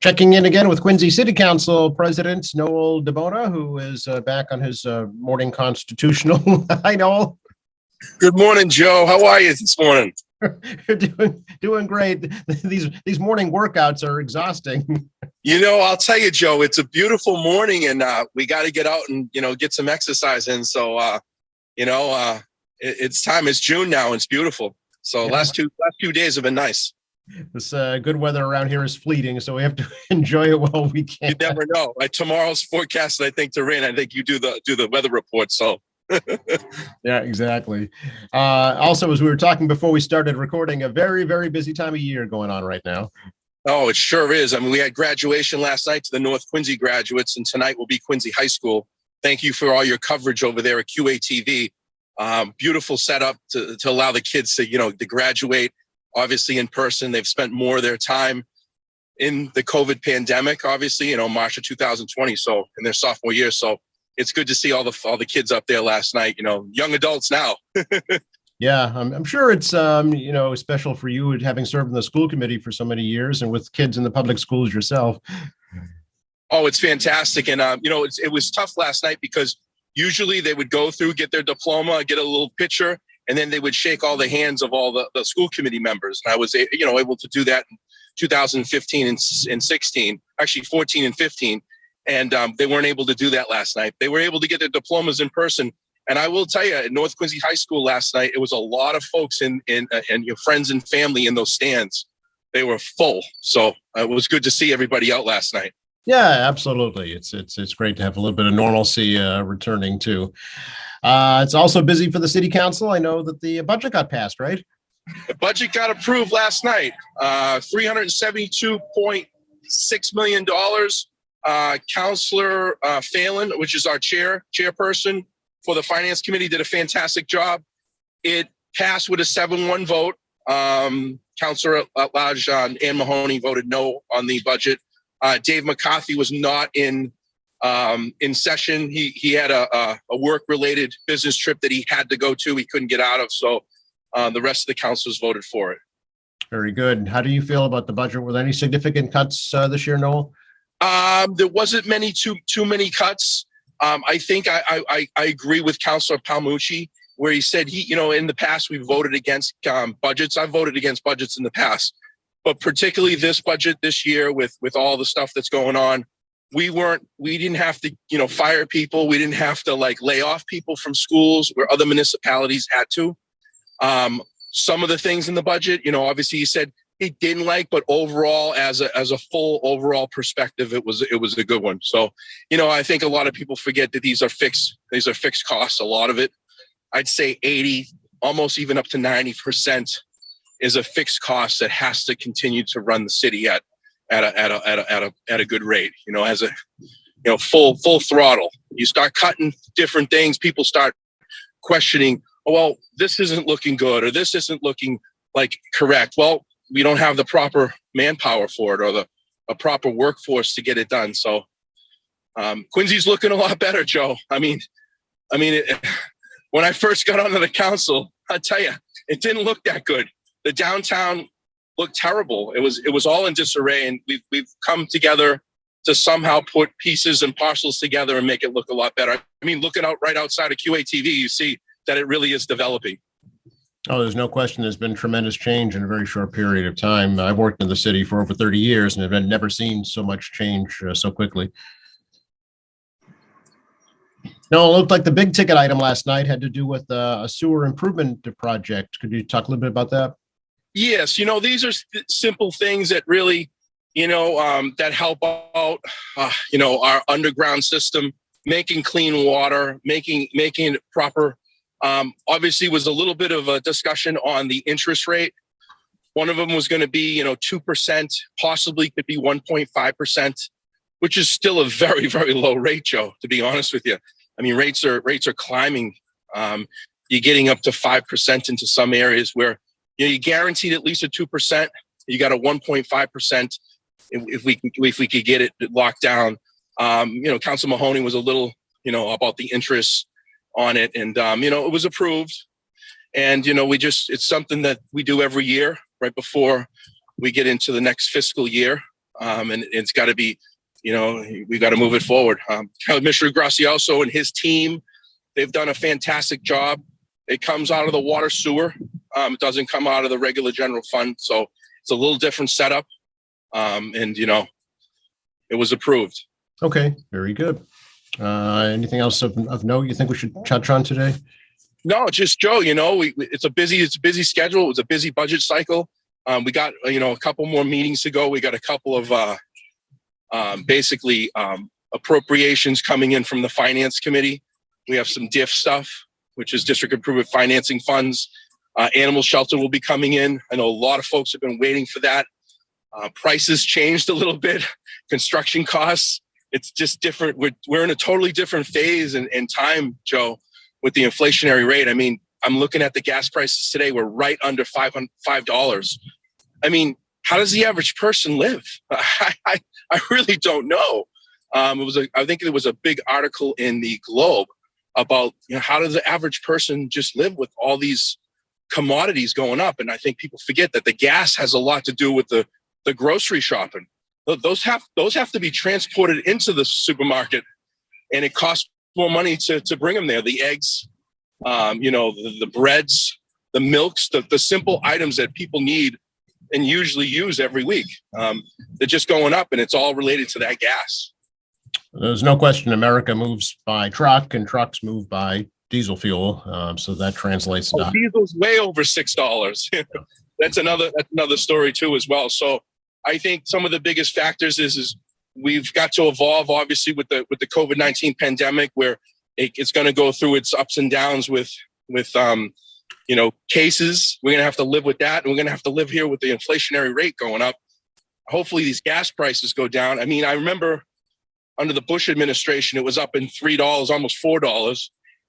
Checking in again with Quincy City Council President Noel DeBona, who is back on his morning constitutional. Hi, Noel. Good morning, Joe. How are you this morning? You're doing great. These morning workouts are exhausting. I'll tell you, Joe, it's a beautiful morning, and we got to get out and get some exercise in. So it's time. It's June now, and it's beautiful. So Yeah. last two days have been nice. This good weather around here is fleeting, so we have to enjoy it while we can. You never know. Like tomorrow's forecast, I think, to rain. I think you do the weather report. So. Yeah, exactly. Also, as we were talking before we started recording, a very, very busy time of year going on right now. Oh, it sure is. I mean, we had graduation last night to the North Quincy graduates, and tonight will be Quincy High School. Thank you for all your coverage over there at QATV. Beautiful setup to allow the kids to graduate, obviously in person. They've spent more of their time in the COVID pandemic, obviously, March of 2020. So in their sophomore year. So it's good to see all the kids up there last night, young adults now. Yeah, I'm sure it's special for you having served in the school committee for so many years and with kids in the public schools yourself. Oh, it's fantastic. And it was tough last night because usually they would go through, get their diploma, get a little picture, and then they would shake all the hands of all the school committee members. And I was able to do that in 2015 and 16, actually 14 and 15. And they weren't able to do that last night. They were able to get their diplomas in person. And I will tell you, at North Quincy High School last night, it was a lot of folks and your friends and family in those stands. They were full. So it was good to see everybody out last night. Yeah, absolutely. It's great to have a little bit of normalcy returning too. It's also busy for the city council. I know that the budget got passed, right? The budget got approved last night. $372.6 million. Councillor Phelan, which is our chairperson for the finance committee, did a fantastic job. It passed with a 7-1 vote. Councillor at large Ann Mahoney voted no on the budget. Dave McCarthy was not in session. He had a work-related business trip that he had to go to. He couldn't get out of, so the rest of the councilors voted for it. Very good. How do you feel about the budget? Were there any significant cuts this year, Noel? There wasn't too many cuts. I think I agree with Councillor Palmucci, where he said in the past we've voted against budgets. I've voted against budgets in the past, but particularly this budget this year with all the stuff that's going on, we didn't have to fire people. We didn't have to lay off people from schools where other municipalities had to. Some of the things in the budget, obviously he said he didn't like, but overall, as a full overall perspective, it was a good one. So, I think a lot of people forget that these are fixed costs. A lot of it, I'd say 80, almost even up to 90% is a fixed cost that has to continue to run the city at a good rate. As a full throttle. You start cutting different things, people start questioning, oh, well, this isn't looking good, or this isn't looking correct. Well, we don't have the proper manpower for it or a proper workforce to get it done. So Quincy's looking a lot better, Joe. I mean, when I first got onto the council, I tell you, it didn't look that good. The downtown looked terrible. It was all in disarray, and we've come together to somehow put pieces and parcels together and make it look a lot better. I mean, looking out right outside of QATV, you see that it really is developing. Oh, there's no question. There's been tremendous change in a very short period of time. I've worked in the city for over 30 years and have never seen so much change so quickly. No, it looked like the big ticket item last night had to do with a sewer improvement project. Could you talk a little bit about that? Yes, these are simple things that really, that help out, our underground system, making clean water, making it proper. Obviously was a little bit of a discussion on the interest rate. One of them was going to be, 2%, possibly could be 1.5%, which is still a very, very low rate, Joe, to be honest with you. I mean, rates are climbing. You're getting up to 5% into some areas where, you're guaranteed at least a 2%. You got a 1.5% if we could get it locked down. Council Mahoney was a little, about the interest on it, and it was approved. And it's something that we do every year right before we get into the next fiscal year. And it's got to be, we got to move it forward. Commissioner Gracioso and his team, they've done a fantastic job. It comes out of the water sewer. It doesn't come out of the regular general fund. So it's a little different setup. It was approved. Okay, very good. Anything else of note you think we should touch on today? No, just Joe, it's a busy schedule. It was a busy budget cycle. We got, a couple more meetings to go. We got a couple of appropriations coming in from the finance committee. We have some DIF stuff, which is district improvement financing funds. Animal shelter will be coming in. I know a lot of folks have been waiting for that. Prices changed a little bit. Construction costs, it's just different. We're in a totally different phase and time, Joe, with the inflationary rate. I mean, I'm looking at the gas prices today. We're right under $5. I mean, how does the average person live? I really don't know. I think it was a big article in the Globe about, how does the average person just live with all these commodities going up? And I think people forget that the gas has a lot to do with the grocery shopping. Those have to be transported into the supermarket, and it costs more money to bring them there. The eggs, the breads, the milks, the simple items that people need and usually use every week. They're just going up, and it's all related to that gas. There's no question America moves by truck and trucks move by diesel fuel. So that translates to diesel's way over $6. That's another story too as well. So I think some of the biggest factors is we've got to evolve, obviously, with the COVID-19 pandemic, where it's going to go through its ups and downs with cases. We're going to have to live with that, and we're going to have to live here with the inflationary rate going up. Hopefully these gas prices go down. I mean, I remember under the Bush administration, it was up in $3, almost $4.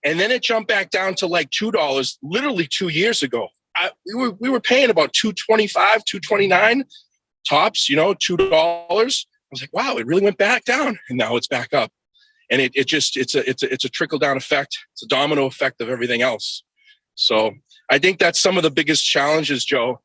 And then it jumped back down to like $2 literally 2 years ago. We were paying about $2.25, $2.29 tops, $2. I was like, wow, it really went back down, and now it's back up. And it's a trickle down effect. It's a domino effect of everything else. So I think that's some of the biggest challenges, Joe.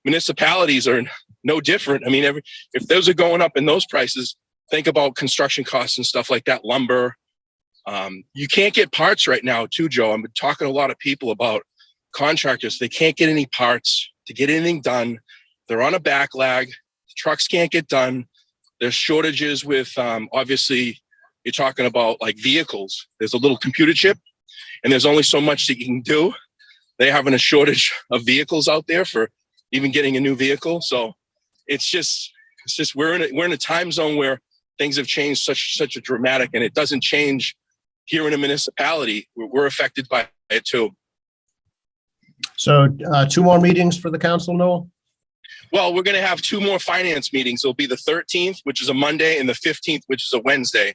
Municipalities are no different. I mean, if those are going up in those prices, think about construction costs and stuff like that, lumber. You can't get parts right now too, Joe. I've been talking to a lot of people about contractors. They can't get any parts to get anything done. They're on a back lag. The trucks can't get done. There's shortages with, obviously, you're talking about like vehicles. There's a little computer chip, and there's only so much that you can do. They're having a shortage of vehicles out there for even getting a new vehicle. So it's just we're in a time zone where things have changed such a dramatic, and it doesn't change here in a municipality. We're affected by it too. So 2 more meetings for the council, Noel? Well, we're going to have 2 more finance meetings. It'll be the 13th, which is a Monday, and the 15th, which is a Wednesday.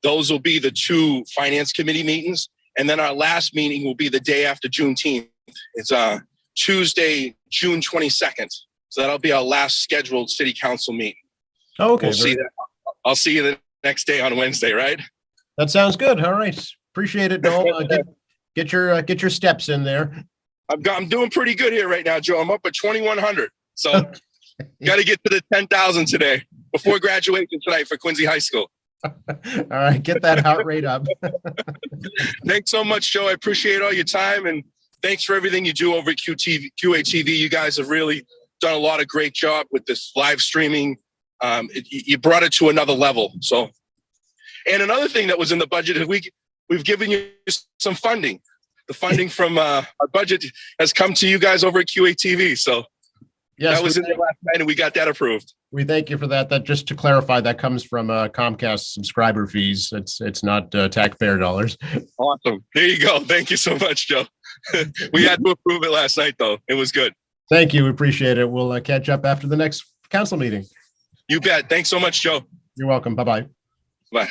Those will be the 2 finance committee meetings. And then our last meeting will be the day after Juneteenth. It's Tuesday, June 22nd. So that'll be our last scheduled city council meeting. Oh, okay. We'll see that. I'll see you the next day on Wednesday, right? That sounds good. All right. Appreciate it, Noel. Get your steps in there. I'm doing pretty good here right now, Joe. I'm up at 2,100. So got to get to the 10,000 today before graduation tonight for Quincy High School. All right. Get that heart rate up. Thanks so much, Joe. I appreciate all your time, and thanks for everything you do over at QATV. You guys have really done a lot of great job with this live streaming. You brought it to another level. So, and another thing that was in the budget is we've given you some funding. The funding from our budget has come to you guys over at QATV. So yes, that was in there last night, and we got that approved. We thank you for that. That, just to clarify, that comes from Comcast subscriber fees. It's not taxpayer dollars. Awesome. There you go. Thank you so much, Joe. We had to approve it last night, though. It was good. Thank you. We appreciate it. We'll catch up after the next council meeting. You bet. Thanks so much, Joe. You're welcome. Bye-bye. Bye.